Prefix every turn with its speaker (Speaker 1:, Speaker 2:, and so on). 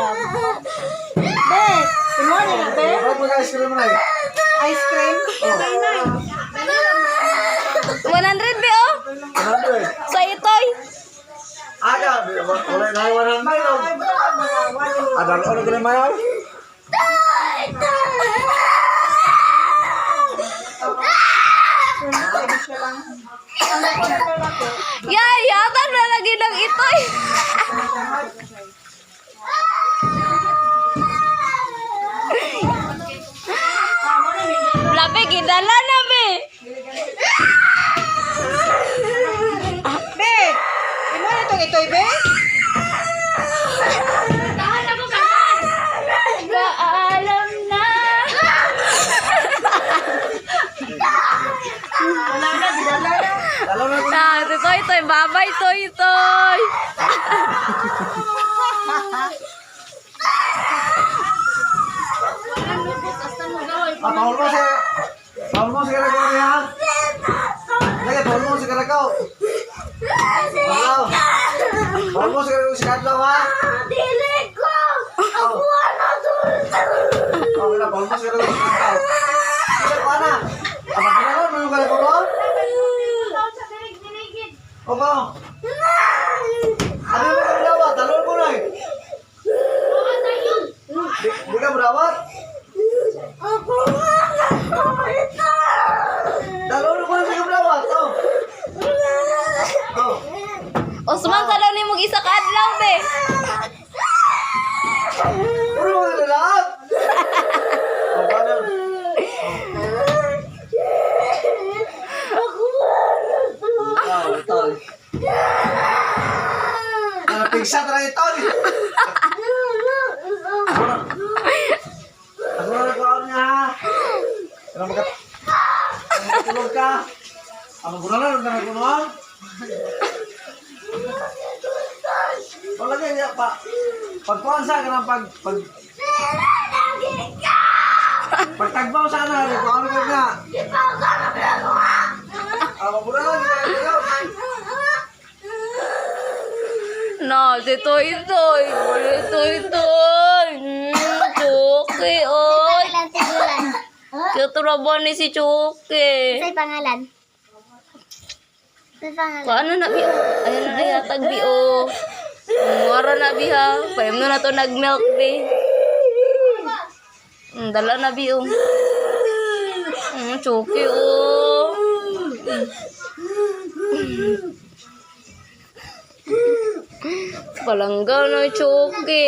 Speaker 1: love. Be, good morning, Be.
Speaker 2: Ano mag-ice cream na eh?
Speaker 1: Ice cream.
Speaker 3: 100 be oh.
Speaker 2: 100.
Speaker 3: Sa itoy.
Speaker 2: Aga, wala na 100. Ada ano ko na mayaw?
Speaker 3: Yata na lagi ng itoy. Labi, gidala na be.
Speaker 1: Be, good morning itong itoy, Be.
Speaker 3: Paalam na.
Speaker 2: Dalaw na ko.
Speaker 3: Itoy. Babay, itoy.
Speaker 2: Paul mo si Karakaw niya. Lagi, Paul mo si Karakaw. Paul mo si Karakaw si Kadlaw ha.
Speaker 4: Dili ko! Ako na
Speaker 2: Oh, wala, Paul mo si Karakaw si Kadlaw. Sige, kuha na. Apa kinalan mo yung Karakaw mo? Opo. Ano yung mga talon ko na eh. Di ka berawat? Dalawang ko na sa kabrawat, oh. Oh.
Speaker 3: Osman, sa daw ni mong isa ka adlaw be.
Speaker 2: Puro mo na lahat. Oh, paano? Oh, ito. Pigsa na ito. Ako na nagkaon niya ha. Ano magkatulog ka? Ano ko na lang, nagkakunuhan? Wala niya pa. Pagpuansa ka ng pagtagbaw sana, nagkaon ka niya. Ako ko na lang,
Speaker 3: No, itoy. Chuki, oy.
Speaker 4: Pangalan tigulan.
Speaker 3: Kiturabon ni si Chuki.
Speaker 4: Say pangalan. Say pangalan.
Speaker 3: Paano na bi? Ayun na yatag bi o. Mura na bi ha. Payam na to nag-milk bi. Dala na bi o. Chuki o. Palangga na Chuki.